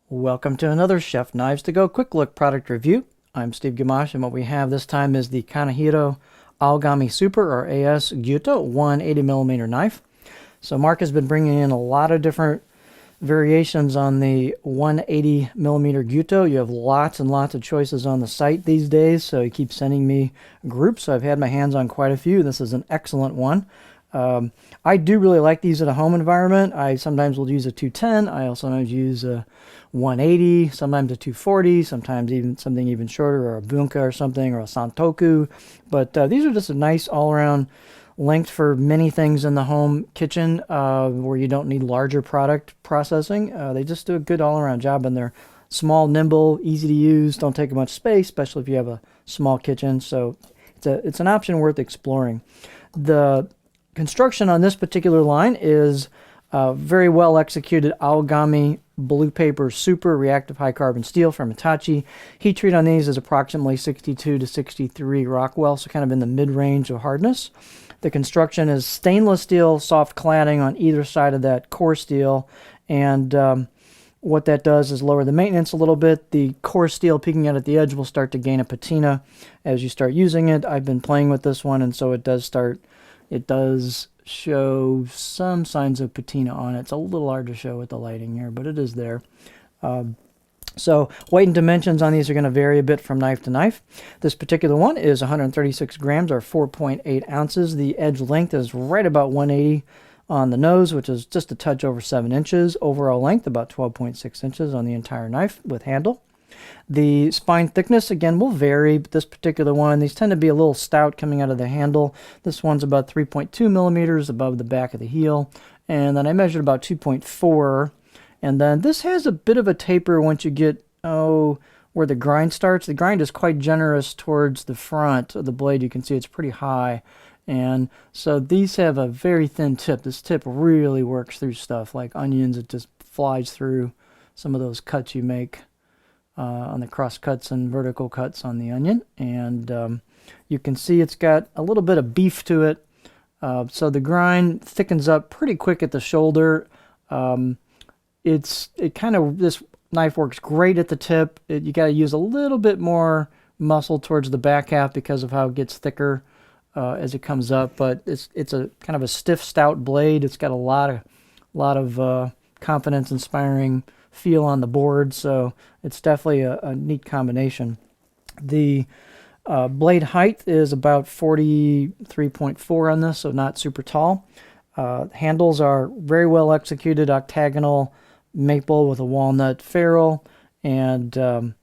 Welcome to another Chef Knives to Go quick look product review. I'm Steve Gamache, and what we have this time is the Kanehiro Aogami Super, or AS Gyuto 180mm knife. So Mark has been bringing in a lot of different variations on the 180mm Gyuto. You have lots and lots of choices on the site these days, so he keeps sending me groups. So I've had my hands on quite a few. This is an excellent one. I do really like these in a home environment. I sometimes will use a 210. I also sometimes use a 180, sometimes a 240, sometimes even something even shorter, or a bunka or something, or a santoku. But these are just a nice all-around length for many things in the home kitchen where you don't need larger product processing. They just do a good all-around job, and they're small, nimble, easy to use, don't take much space, especially if you have a small kitchen. So it's an option worth exploring. The construction on this particular line is very well executed Aogami blue paper super reactive high carbon steel from Hitachi. Heat treat on these is approximately 62 to 63 Rockwell, so kind of in the mid-range of hardness. The construction is stainless steel soft cladding on either side of that core steel, and what that does is lower the maintenance a little bit. The core steel peeking out at the edge will start to gain a patina as you start using it. I've been playing with this one, and so it does show some signs of patina on it. It's a little hard to show with the lighting here, but it is there. So weight and dimensions on these are going to vary a bit from knife to knife. This particular one is 136 grams, or 4.8 ounces. The edge length is right about 180 on the nose, which is just a touch over 7 inches. Overall length about 12.6 inches on the entire knife with handle. The spine thickness, again, will vary, but this particular one, these tend to be a little stout coming out of the handle. This one's about 3.2 millimeters above the back of the heel, and then I measured about 2.4, and then this has a bit of a taper once you get, where the grind starts. The grind is quite generous towards the front of the blade. You can see it's pretty high, and so these have a very thin tip. This tip really works through stuff like onions. It just flies through some of those cuts you make on the cross cuts and vertical cuts on the onion, and you can see it's got a little bit of beef to it. So the grind thickens up pretty quick at the shoulder. This knife works great at the tip. You got to use a little bit more muscle towards the back half because of how it gets thicker as it comes up. But it's a kind of a stiff, stout blade. It's got a lot of confidence inspiring feel on the board, so it's definitely a neat combination. The blade height is about 43.4 on this, so not super tall. Handles are very well executed, octagonal maple with a walnut ferrule, and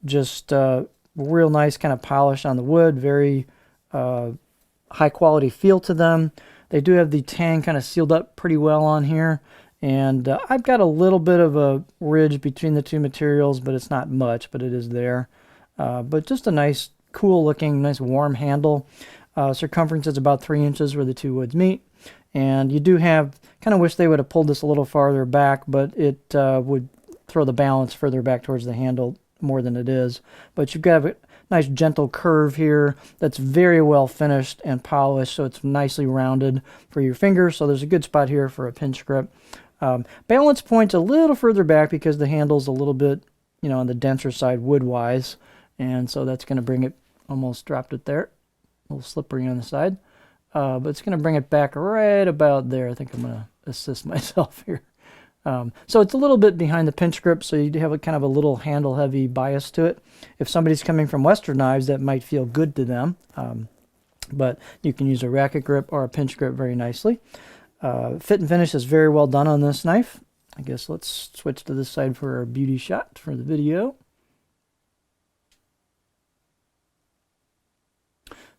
just real nice kind of polish on the wood, very high quality feel to them. They do have the tang kind of sealed up pretty well on here. And I've got a little bit of a ridge between the two materials, but it's not much, but it is there. But just a nice, cool looking, nice warm handle. Circumference is about 3 inches where the two woods meet. And you do have, kind of wish they would have pulled this a little farther back, but it would throw the balance further back towards the handle more than it is. But you've got a nice gentle curve here that's very well finished and polished, so it's nicely rounded for your finger. So there's a good spot here for a pinch grip. Balance point's a little further back because the handle's a little bit, on the denser side wood-wise, and so that's going to bring it, almost dropped it there, a little slippery on the side, but it's going to bring it back right about there. I think I'm going to assist myself here. So it's a little bit behind the pinch grip, so you have a kind of a little handle-heavy bias to it. If somebody's coming from Western knives, that might feel good to them, but you can use a racket grip or a pinch grip very nicely. Fit and finish is very well done on this knife. I guess let's switch to this side for our beauty shot for the video.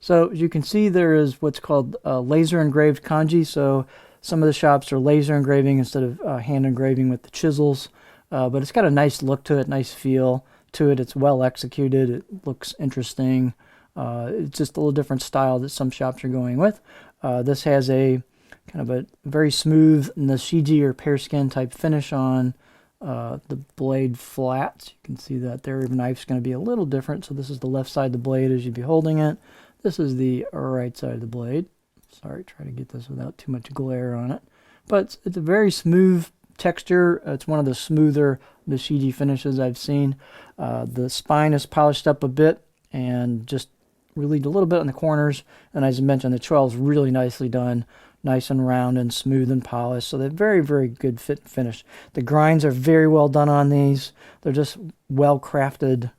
So as you can see, there is what's called laser engraved kanji. So some of the shops are laser engraving instead of hand engraving with the chisels. But it's got a nice look to it, nice feel to it. It's well executed. It looks interesting. It's just a little different style that some shops are going with. This has a kind of a very smooth nishiji or pear skin type finish on the blade flats. You can see that there. The knife's going to be a little different. So this is the left side of the blade as you'd be holding it. This is the right side of the blade. Sorry, try to get this without too much glare on it. But it's a very smooth texture. It's one of the smoother the shiji finishes I've seen. The spine is polished up a bit and just relieved a little bit on the corners. And as I mentioned, the 12 is really nicely done, nice and round and smooth and polished. So they're very, very good fit and finish. The grinds are very well done on these. They're just well crafted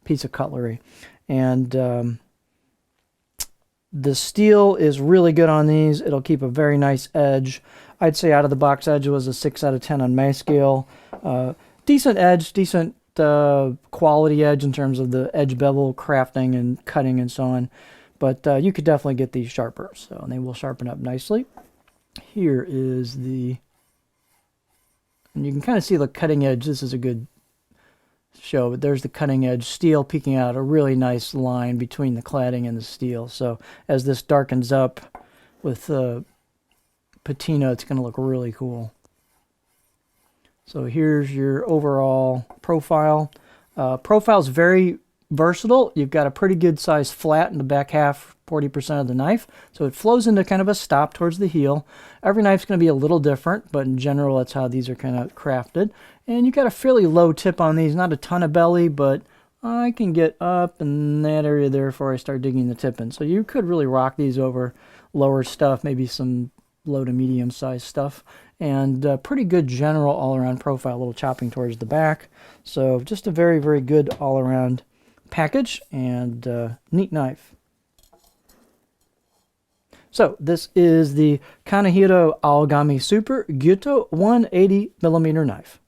piece of cutlery. And the steel is really good on these. It'll keep a very nice edge. I'd say out of the box edge was a 6 out of 10 on my scale. Decent edge, decent quality edge in terms of the edge bevel crafting and cutting and so on. But you could definitely get these sharper. So and they will sharpen up nicely. Here is the, and you can kind of see the cutting edge. This is a good show, but there's the cutting edge steel peeking out, a really nice line between the cladding and the steel. So as this darkens up with patina, it's going to look really cool. So here's your overall profile. Profile's very versatile. You've got a pretty good sized flat in the back half, 40% of the knife. So it flows into kind of a stop towards the heel. Every knife's going to be a little different, but in general, that's how these are kind of crafted. And you've got a fairly low tip on these, not a ton of belly, but I can get up in that area there before I start digging the tip in. So you could really rock these over lower stuff, maybe some low to medium sized stuff. And pretty good general all-around profile, a little chopping towards the back. So just a very, very good all-around package and neat knife. So this is the Kanehiro Aogami Super Gyuto 180mm knife.